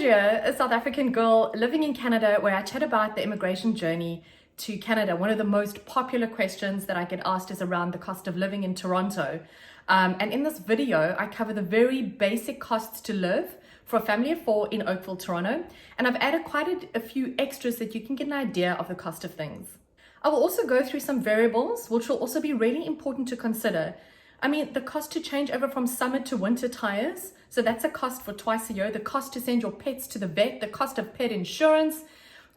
Andrea, a South African girl living in Canada, where I chat about the immigration journey to Canada. One of the most popular questions that I get asked is around the cost of living in Toronto. And in this video, I cover the very basic costs to live for a family of 4 in Oakville, Toronto. And I've added quite a few extras that you can get an idea of the cost of things. I will also go through some variables, which will also be really important to consider. I mean, the cost to change over from summer to winter tires. So that's a cost for twice a year. The cost to send your pets to the vet, the cost of pet insurance,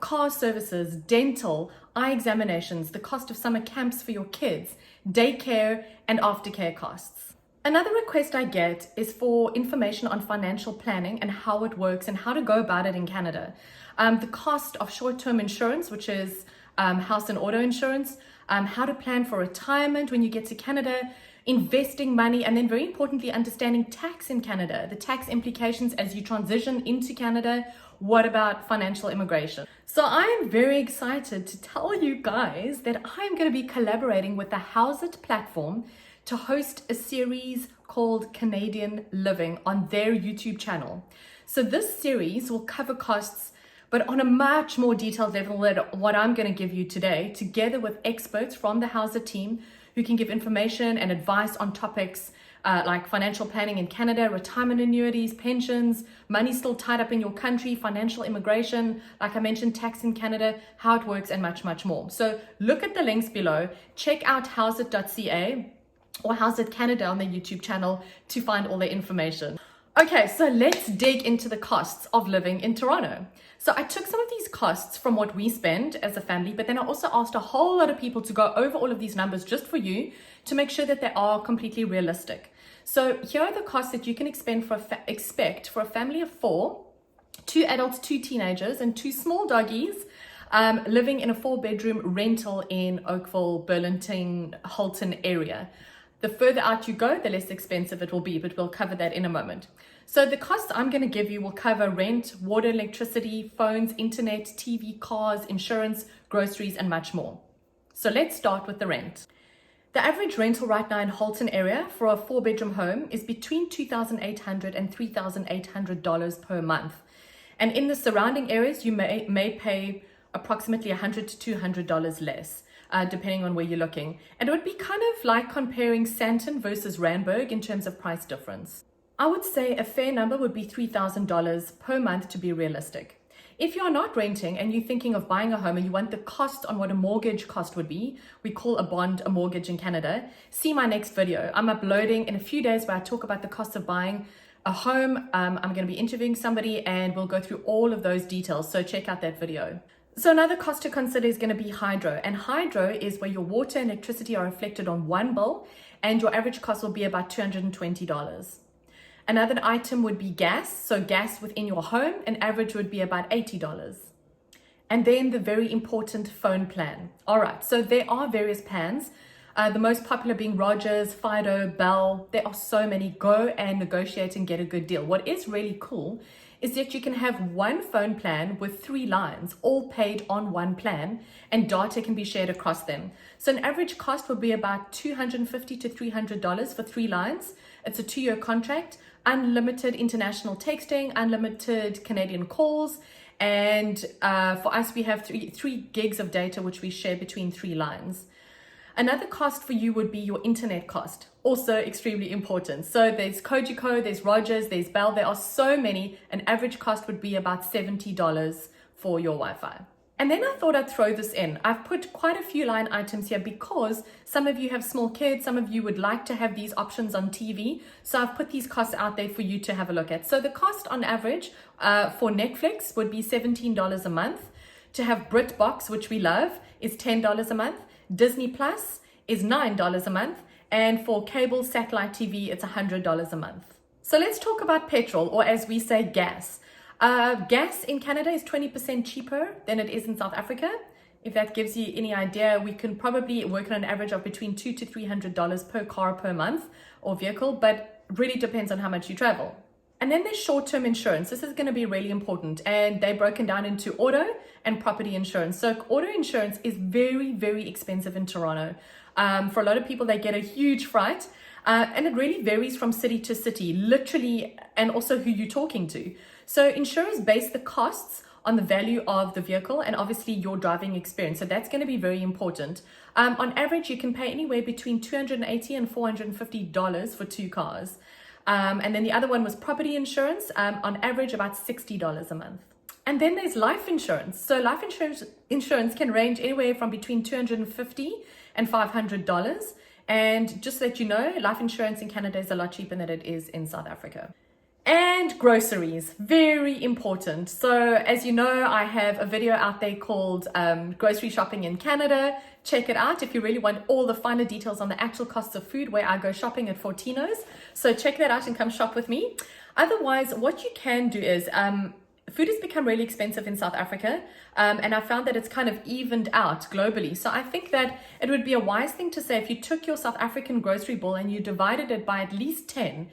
car services, dental, eye examinations, the cost of summer camps for your kids, daycare, and aftercare costs. Another request I get is for information on financial planning and how it works and how to go about it in Canada. The cost of short-term insurance, which is house and auto insurance, how to plan for retirement when you get to Canada, investing money, and then very importantly, understanding tax in Canada, the tax implications as you transition into Canada. What about financial immigration? So I am very excited to tell you guys that I'm going to be collaborating with the Howzit platform to host a series called Canadian Living on their YouTube channel. So this series will cover costs, but on a much more detailed level than what I'm going to give you today, together with experts from the Howzit team who can give information and advice on topics like financial planning in Canada, retirement annuities, pensions, money still tied up in your country, financial immigration, like I mentioned, tax in Canada, how it works, and much, much more. So look at the links below, check out howzit.ca or Howzit Canada on their YouTube channel to find all the information. Okay, so let's dig into the costs of living in Toronto. So I took some of these costs from what we spend as a family, but then I also asked a whole lot of people to go over all of these numbers just for you to make sure that they are completely realistic. So here are the costs that you can expect for a family of 4, 2 adults, 2 teenagers, and 2 small doggies living in a 4-bedroom rental in Oakville, Burlington, Halton area. The further out you go, the less expensive it will be, but we'll cover that in a moment. So the costs I'm going to give you will cover rent, water, electricity, phones, internet, TV, cars, insurance, groceries, and much more. So let's start with the rent. The average rental right now in Halton area for a 4-bedroom home is between $2,800 and $3,800 per month. And in the surrounding areas, you may pay approximately $100 to $200 less. Depending on where you're looking. And it would be kind of like comparing Sandton versus Randburg in terms of price difference. I would say a fair number would be $3,000 per month to be realistic. If you're not renting and you're thinking of buying a home and you want the cost on what a mortgage cost would be, we call a bond a mortgage in Canada, see my next video. I'm uploading in a few days where I talk about the cost of buying a home. I'm going to be interviewing somebody and we'll go through all of those details. So check out that video. So another cost to consider is going to be hydro. And hydro is where your water and electricity are reflected on one bill and your average cost will be about $220. Another item would be gas. So gas within your home, an average would be about $80. And then the very important phone plan. All right, so there are various plans. The most popular being Rogers, Fido, Bell. There are so many. Go and negotiate and get a good deal. What is really cool is that you can have one phone plan with 3 lines, all paid on one plan, and data can be shared across them. So an average cost would be about $250 to $300 for 3 lines. It's a 2-year contract, unlimited international texting, unlimited Canadian calls, and for us, we have 3 gigs of data, which we share between 3 lines. Another cost for you would be your internet cost, also extremely important. So there's Cogeco, there's Rogers, there's Bell, there are so many. An average cost would be about $70 for your Wi-Fi. And then I thought I'd throw this in. I've put quite a few line items here because some of you have small kids, some of you would like to have these options on TV. So I've put these costs out there for you to have a look at. So the cost on average for Netflix would be $17 a month. To have BritBox, which we love, is $10 a month. Disney Plus is $9 a month, and for cable satellite TV, it's $100 a month. So let's talk about petrol, or as we say, gas. Gas in Canada is 20% cheaper than it is in South Africa. If that gives you any idea, we can probably work on an average of between $200 to $300 per car per month or vehicle, but really depends on how much you travel. And then there's short-term insurance. This is going to be really important, and they're broken down into auto and property insurance. So auto insurance is very, very expensive in Toronto. For a lot of people, they get a huge fright, and it really varies from city to city, literally, and also who you're talking to. So insurers base the costs on the value of the vehicle and obviously your driving experience. So that's going to be very important. On average, you can pay anywhere between $280 and $450 for 2 cars. And then the other one was property insurance, on average about $60 a month. And then there's life insurance. So life insurance can range anywhere from between $250 and $500. And just to let you know, life insurance in Canada is a lot cheaper than it is in South Africa. And groceries, very important. So as you know, I have a video out there called Grocery Shopping in Canada. Check it out if you really want all the finer details on the actual costs of food where I go shopping at Fortino's. So check that out and come shop with me. Otherwise, what you can do is, food has become really expensive in South Africa, and I found that it's kind of evened out globally. So I think that it would be a wise thing to say if you took your South African grocery bill and you divided it by at least 10,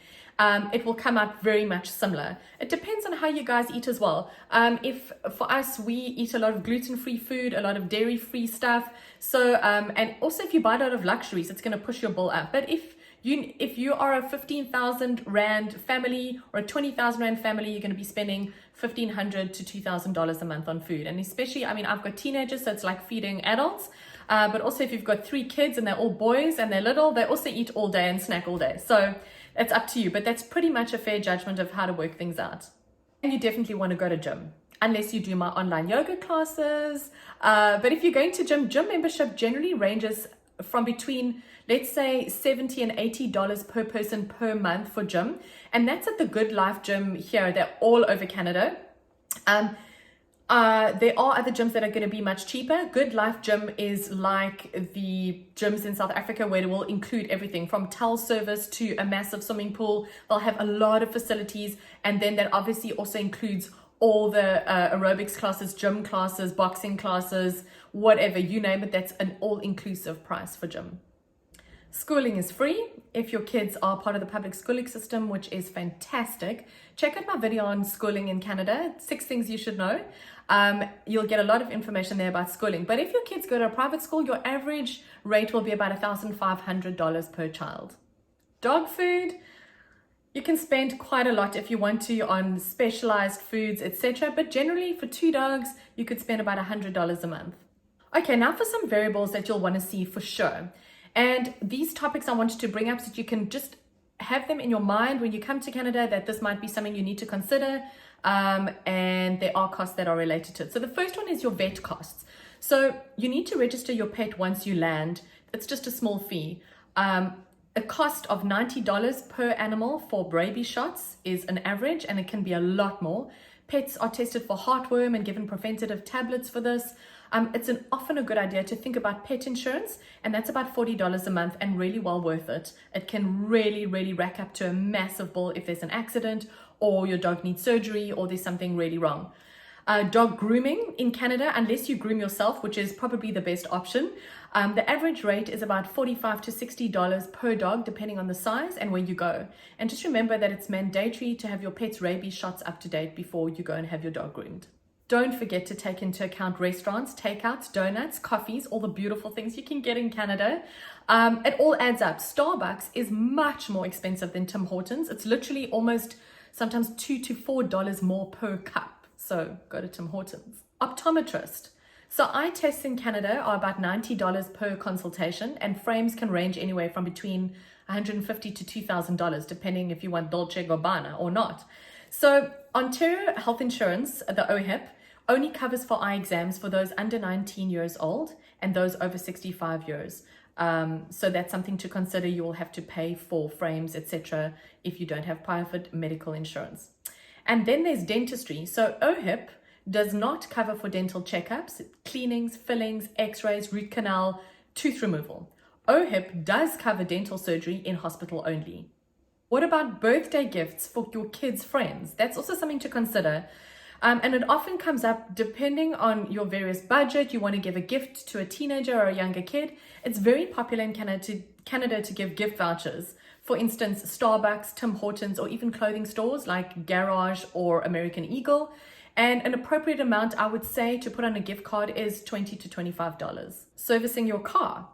it will come out very much similar. It depends on how you guys eat as well. If for us, we eat a lot of gluten-free food, a lot of dairy-free stuff. So, and also if you buy a lot of luxuries, it's going to push your bill up. But if you are a 15,000 Rand family or a 20,000 Rand family, you're going to be spending $1,500 to $2,000 a month on food. And especially, I mean, I've got teenagers, so it's like feeding adults. But also if you've got 3 kids and they're all boys and they're little, they also eat all day and snack all day. So it's up to you, but that's pretty much a fair judgment of how to work things out. And you definitely want to go to gym, unless you do my online yoga classes. But if you're going to gym membership generally ranges from between, let's say, $70 and $80 per person per month for gym. And that's at the Good Life Gym here. They're all over Canada. There are other gyms that are going to be much cheaper. Good Life Gym is like the gyms in South Africa where it will include everything from towel service to a massive swimming pool. They'll have a lot of facilities, and then that obviously also includes all the aerobics classes, gym classes, boxing classes, whatever, you name it. That's an all-inclusive price for gym. Schooling is free if your kids are part of the public schooling system, which is fantastic. Check out my video on schooling in Canada, 6 things you should know. You'll get a lot of information there about schooling. But if your kids go to a private school, your average rate will be about $1,500 per child. Dog food, you can spend quite a lot if you want to on specialized foods, etc. But generally for 2 dogs, you could spend about $100 a month. Okay, now for some variables that you'll want to see for sure. And these topics I wanted to bring up so that you can just have them in your mind when you come to Canada, that this might be something you need to consider, and there are costs that are related to it. So the first one is your vet costs. So you need to register your pet once you land. It's just a small fee. A cost of $90 per animal for rabies shots is an average, and it can be a lot more. Pets are tested for heartworm and given preventative tablets for this. It's often a good idea to think about pet insurance, and that's about $40 a month and really well worth it. It can really, really rack up to a massive bill if there's an accident or your dog needs surgery or there's something really wrong. Dog grooming in Canada, unless you groom yourself, which is probably the best option, the average rate is about $45 to $60 per dog, depending on the size and where you go. And just remember that it's mandatory to have your pet's rabies shots up to date before you go and have your dog groomed. Don't forget to take into account restaurants, takeouts, donuts, coffees, all the beautiful things you can get in Canada. It all adds up. Starbucks is much more expensive than Tim Hortons. It's literally almost sometimes $2 to $4 more per cup. So go to Tim Hortons. Optometrist. So eye tests in Canada are about $90 per consultation, and frames can range anywhere from between $150 to $2,000, depending if you want Dolce & Gabbana or not. So Ontario Health Insurance, the OHIP, only covers for eye exams for those under 19 years old and those over 65 years. So that's something to consider. You will have to pay for frames, etc., if you don't have private medical insurance. And then there's dentistry. So OHIP does not cover for dental checkups, cleanings, fillings, x-rays, root canal, tooth removal. OHIP does cover dental surgery in hospital only. What about birthday gifts for your kids' friends? That's also something to consider. And it often comes up depending on your various budget. You want to give a gift to a teenager or a younger kid. It's very popular in Canada to give gift vouchers. For instance, Starbucks, Tim Hortons, or even clothing stores like Garage or American Eagle. And an appropriate amount, I would say, to put on a gift card is $20 to $25. Servicing your car.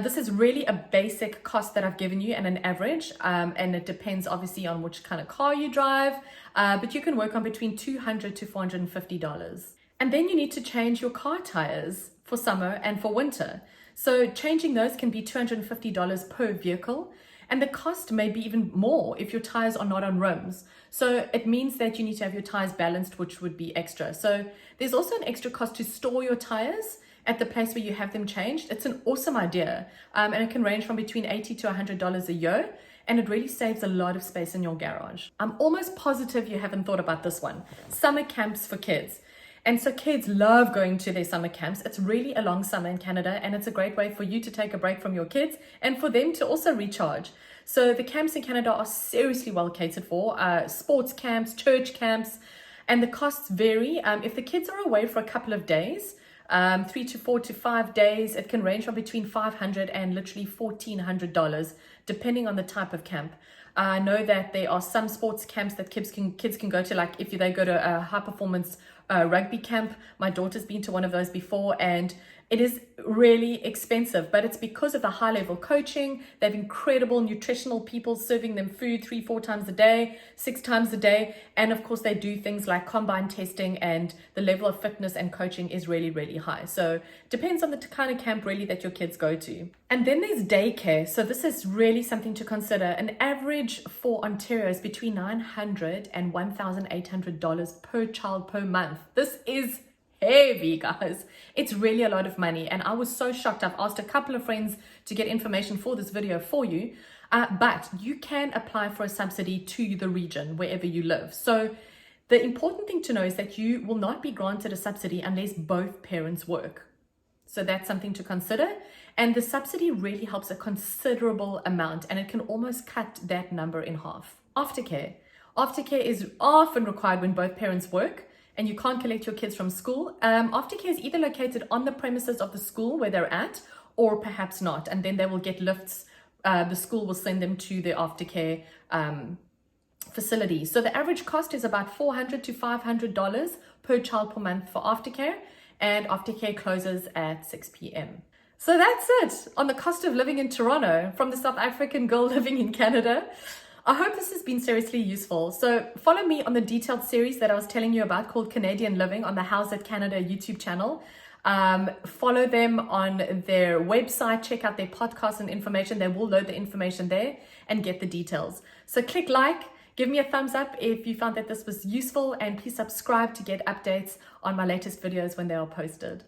This is really a basic cost that I've given you and an average, and it depends obviously on which kind of car you drive, but you can work on between $200 to $450. And then you need to change your car tires for summer and for winter. So changing those can be $250 per vehicle. And the cost may be even more if your tires are not on rims. So it means that you need to have your tires balanced, which would be extra. So there's also an extra cost to store your tires at the place where you have them changed. It's an awesome idea. And it can range from between $80 to $100 a year. And it really saves a lot of space in your garage. I'm almost positive you haven't thought about this one. Summer camps for kids. And so kids love going to their summer camps. It's really a long summer in Canada, and it's a great way for you to take a break from your kids and for them to also recharge. So the camps in Canada are seriously well catered for, sports camps, church camps, and the costs vary. If the kids are away for a couple of days, 3 to 4 to 5 days, it can range from between $500 and literally $1,400, depending on the type of camp. I know that there are some sports camps that kids can go to, like if they go to a high performance rugby camp. My daughter's been to one of those before, and it is really expensive, but it's because of the high level coaching. They have incredible nutritional people serving them food 3-4 times a day, 6 times a day. And of course they do things like combine testing, and the level of fitness and coaching is really, really high. So depends on the kind of camp really that your kids go to. And then there's daycare. So this is really something to consider. An average for Ontario is between $900 and $1,800 per child per month. This is heavy, guys. It's really a lot of money, and I was so shocked. I've asked a couple of friends to get information for this video for you, but you can apply for a subsidy to the region wherever you live. So the important thing to know is that you will not be granted a subsidy unless both parents work. So that's something to consider, and the subsidy really helps a considerable amount, and it can almost cut that number in half. Aftercare is often required when both parents work and you can't collect your kids from school. Aftercare is either located on the premises of the school where they're at, or perhaps not, and then they will get lifts. The school will send them to the aftercare facility. So the average cost is about $400 to $500 per child per month for aftercare, and aftercare closes at 6 p.m. So that's it on the cost of living in Toronto from the South African girl living in Canada. I hope this has been seriously useful. So follow me on the detailed series that I was telling you about called Canadian Living on the House at Canada YouTube channel. Follow them on their website, check out their podcasts and information. They will load the information there and get the details. So click like, give me a thumbs up if you found that this was useful, and please subscribe to get updates on my latest videos when they are posted.